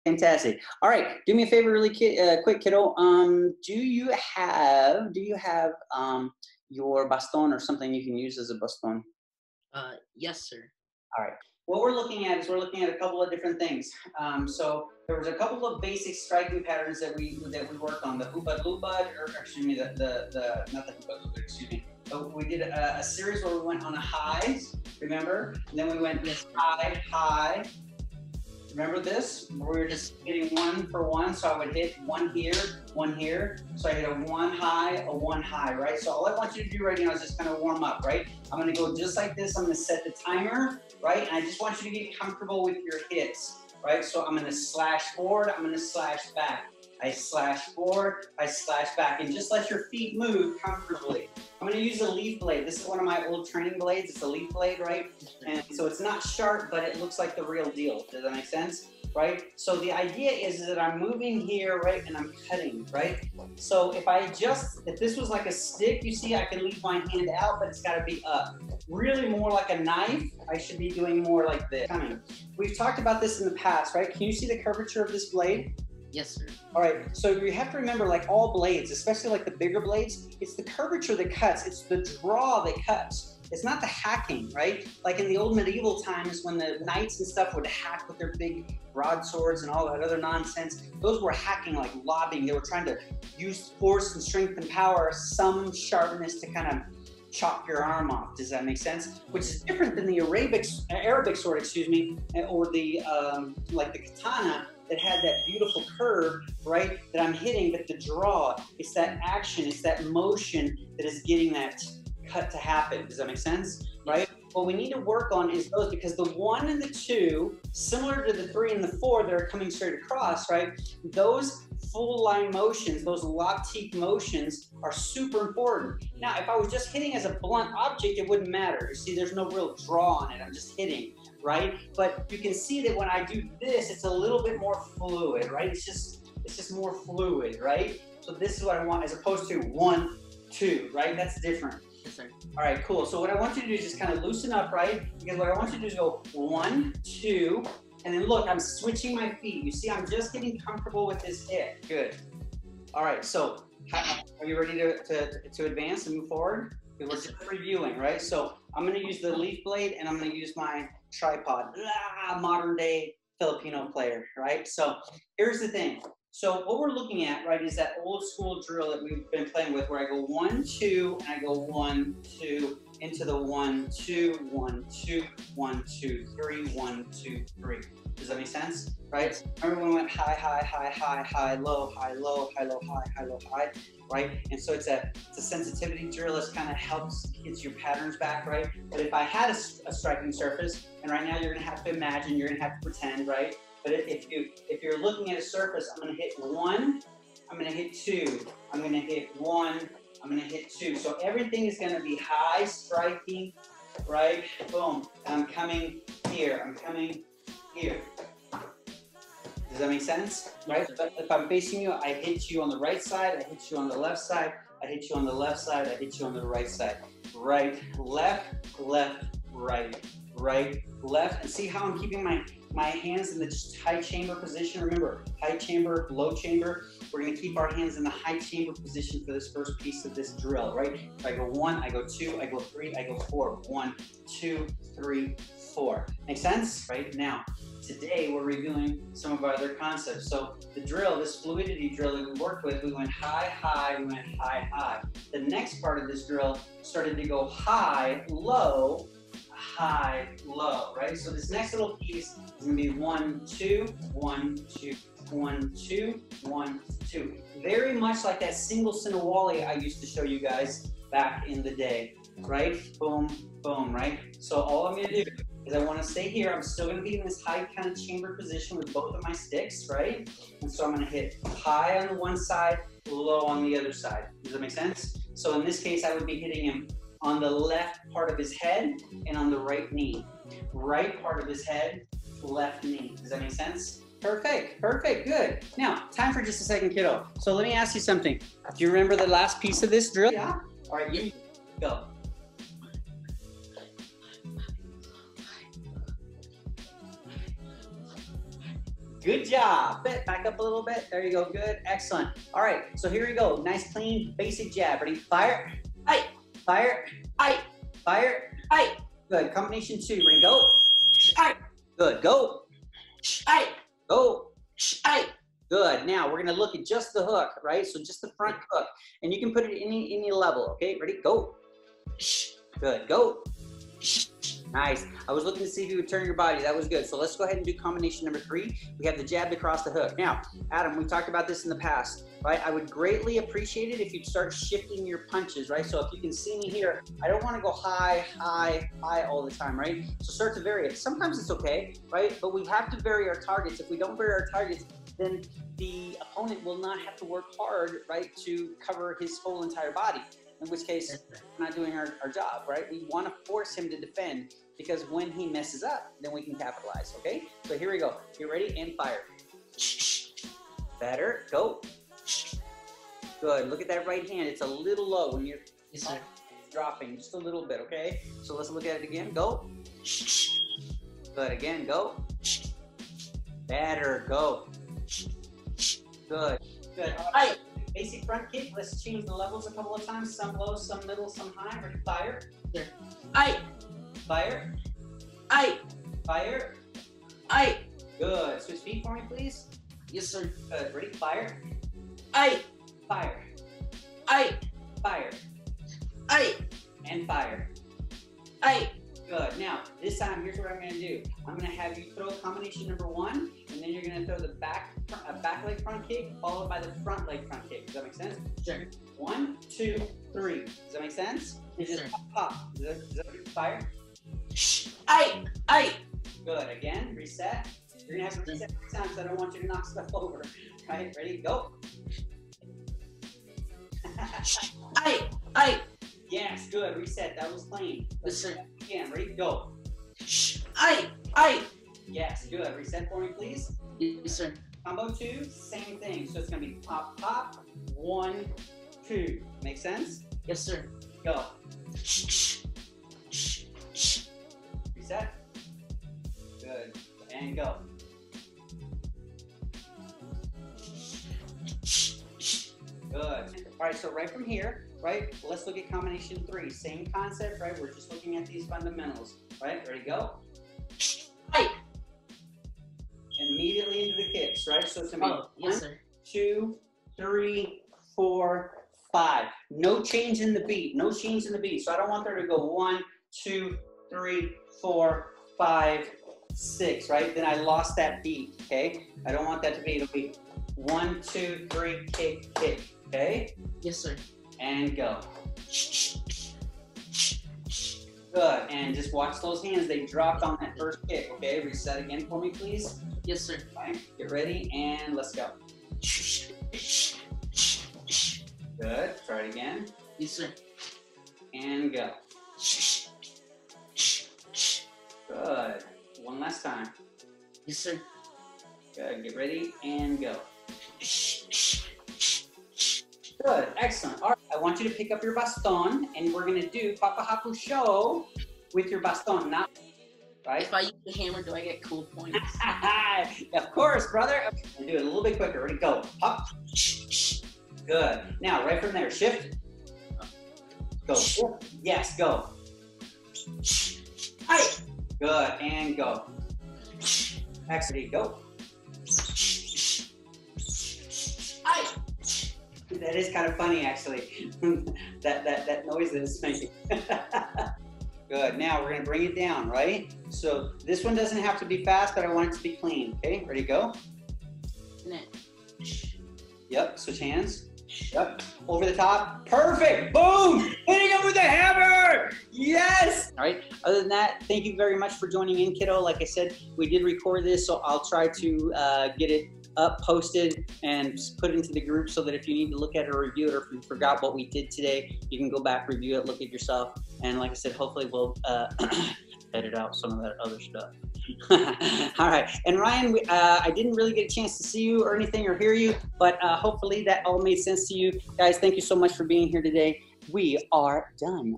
Fantastic. All right, do me a favor, really quick, kiddo. Do you have your baston or something you can use as a baston? Yes, sir. All right. What we're looking at is we're looking at a couple of different things. So there was a couple of basic striking patterns that we worked on. The hubad lubad, or excuse me, the not the hubad lubad, excuse me. But we did a series where we went on a highs, remember? And then we went high, high. Remember this? We were just hitting one for one. So I would hit one here, one here. So I hit a one high, right? So all I want you to do right now is just kind of warm up, right? I'm gonna go just like this. I'm gonna set the timer, right? And I just want you to get comfortable with your hits, right? So I'm gonna slash forward, I'm gonna slash back. I slash forward, I slash back, and just let your feet move comfortably. I'm gonna use a leaf blade. This is one of my old training blades. It's a leaf blade, right? And so it's not sharp, but it looks like the real deal. Does that make sense? Right? So the idea is that I'm moving here, right? And I'm cutting, right? So if this was like a stick, you see, I can leave my hand out, but it's gotta be up. Really more like a knife, I should be doing more like this. Coming. We've talked about this in the past, right? Can you see the curvature of this blade? Yes, sir. All right, so you have to remember, like all blades, especially like the bigger blades, it's the curvature that cuts, it's the draw that cuts. It's not the hacking, right? Like in the old medieval times when the knights and stuff would hack with their big broadswords and all that other nonsense, those were hacking, like lobbing. They were trying to use force and strength and power, some sharpness to kind of chop your arm off. Does that make sense? Which is different than the Arabic sword, excuse me, or the like the katana that had that beautiful curve, right, that I'm hitting, but the draw, it's that action, it's that motion that is getting that cut to happen. Does that make sense? Right? What we need to work on is those, because the 1 and the 2, similar to the 3 and the 4 that are coming straight across, right, those full line motions, those lactique motions are super important. Now, if I was just hitting as a blunt object, it wouldn't matter. You see, there's no real draw on it. I'm just hitting, right? But you can see that when I do this, it's a little bit more fluid, right? It's just more fluid, right? So this is what I want, as opposed to 1, 2, right? That's different. Yes, sir. All right, cool. So what I want you to do is just kind of loosen up, right? Because what I want you to do is go 1, 2, and then look, I'm switching my feet. You see, I'm just getting comfortable with this hit. Good. All right, so are you ready to advance and move forward? We're just reviewing, right? So I'm gonna use the leaf blade and I'm gonna use my tripod. Modern day Filipino player, right? So here's the thing. So what we're looking at, right, is that old school drill that we've been playing with, where I go 1, 2, and I go 1, 2, into the 1, 2, 1, 2, 1, 2, 3, 1, 2, 3. Does that make sense? Right? Remember when we went high, high, high, high, high, low, high, low, high, low, high, high, low, high, right? And so it's a sensitivity drill. It kind of helps get your patterns back, right? But if I had a striking surface, and right now you're gonna have to imagine, you're gonna have to pretend, right? But if you're looking at a surface, I'm gonna hit 1, I'm gonna hit 2, I'm gonna hit 1, I'm gonna hit 2. So everything is gonna be high striking, right? Boom. And I'm coming here, I'm coming here. Does that make sense? Right? But if I'm facing you, I hit you on the right side, I hit you on the left side, I hit you on the left side, I hit you on the right side. Right, left, left, right, right, left. And see how I'm keeping my hands in the just high chamber position. Remember, high chamber, low chamber. We're gonna keep our hands in the high chamber position for this first piece of this drill, right? If I go 1, I go 2, I go 3, I go 4. 1, 2, 3, 4. Make sense? Right now, today we're reviewing some of our other concepts. So the drill, this fluidity drill that we worked with, we went high, high, we went high, high. The next part of this drill started to go high, low, right? So this next little piece is gonna be 1, 2, 1, 2, 1, 2, 1, 2. Very much like that single Sinawali I used to show you guys back in the day, right? Boom, boom, right? So all I'm gonna do is I wanna stay here. I'm still gonna be in this high kind of chamber position with both of my sticks, right? And so I'm gonna hit high on the one side, low on the other side. Does that make sense? So in this case, I would be hitting him on the left part of his head and on the right knee. Right part of his head, left knee. Does that make sense? Perfect, perfect, good. Now, time for just a second, kiddo. So let me ask you something. Do you remember the last piece of this drill? Yeah? All right, you go. Good job. Back up a little bit. There you go. Good. Excellent. All right. So here we go. Nice, clean, basic jab. Ready? Fire. Aye. Fire. Aye. Fire. Aye. Good. Combination 2. Ready? Go. Aye. Good. Go. Aye. Go. Aye. Good. Now we're going to look at just the hook, right? So just the front hook. And you can put it any level. Okay. Ready? Go. Good. Go. Nice. I was looking to see if you would turn your body. That was good. So let's go ahead and do combination number 3. We have the jab across the hook. Now, Adam, we talked about this in the past, right? I would greatly appreciate it if you'd start shifting your punches, right? So if you can see me here, I don't want to go high, high, high all the time, right? So start to vary it. Sometimes it's okay, right? But we have to vary our targets. If we don't vary our targets, then the opponent will not have to work hard, right, to cover his whole entire body. In which case, we're not doing our job, right? We want to force him to defend because when he messes up, then we can capitalize, okay? So here we go. Get ready and fire. Better. Go. Good. Look at that right hand. It's a little low when you're dropping just a little bit, okay? So let's look at it again. Go. Good. Again. Go. Better. Go. Good. Good. All right. Basic front kick. Let's change the levels a couple of times. Some low, some middle, some high. Ready? Fire. Sure. Aye. Fire. Aye. Fire. Aye. Good. Switch feet for me, please. Yes, sir. Good. Ready? Fire. Aye. Fire. Aye. Fire. Aye. And fire. Aye. Good. Now, this time, here's what I'm going to do. I'm going to have you throw combination number 1, and then you're going to throw the back leg front kick, followed by the front leg front kick. Does that make sense? Sure. 1, 2, 3. Does that make sense? Yes, just sir. pop. Does that fire? Aye. Aye. Good. Again, reset. You're going to have to reset 3 times, so I don't want you to knock stuff over. Right? Ready? Go. Aye. Aye. Yes, good. Reset. That was clean. Yes, sir. Again, ready? Go. Aye. Aye. Yes, good. Reset for me, please. Yes, sir. Combo 2, same thing. So it's going to be pop, pop, 1, 2. Make sense? Yes, sir. Go. Reset. Good. And go. Good. All right, so right from here, right, let's look at combination 3. Same concept, right? We're just looking at these fundamentals, right? Ready, go. Aye. Immediately into the kicks, right? So it's going to be yes, sir. 2, 3, 4, 5. No change in the beat. No change in the beat. So I don't want there to go 1, 2, 3, 4, 5, 6, right? Then I lost that beat, okay? I don't want that to be. It'll be 1, 2, 3, kick, kick, okay? Yes, sir. And go. Good. And just watch those hands. They dropped on that first kick, okay? Reset again for me, please. Yes, sir. Fine. Get ready and let's go. Good. Try it again. Yes, sir. And go. Good. One last time. Yes, sir. Good. Get ready and go. Good. Excellent. All right. I want you to pick up your baston and we're going to do Papahapu show with your baston. Not right. If I use the hammer, do I get cool points? Of course, brother. And do it a little bit quicker. Ready? Go. Hop. Good. Now, right from there, shift. Go. Yes, go. Aye. Good. And go. Excellent. Go. Aye. That is kind of funny, actually. that noise that it's making. Good. Now we're gonna bring it down, right? So this one doesn't have to be fast, but I want it to be clean. Okay, ready? Go. Yep. Switch hands. Yep. Over the top. Perfect. Boom. Hitting him with the hammer. Yes. All right. Other than that, thank you very much for joining in, kiddo. Like I said, we did record this, so I'll try to get it up, posted, and put it into the group so that if you need to look at it or review it, or if you forgot what we did today, you can go back, review it, look at yourself. And like I said, hopefully we'll edit out some of that other stuff. All right. And Ryan, I didn't really get a chance to see you or anything or hear you, but hopefully that all made sense to you. Guys, thank you so much for being here today. We are done.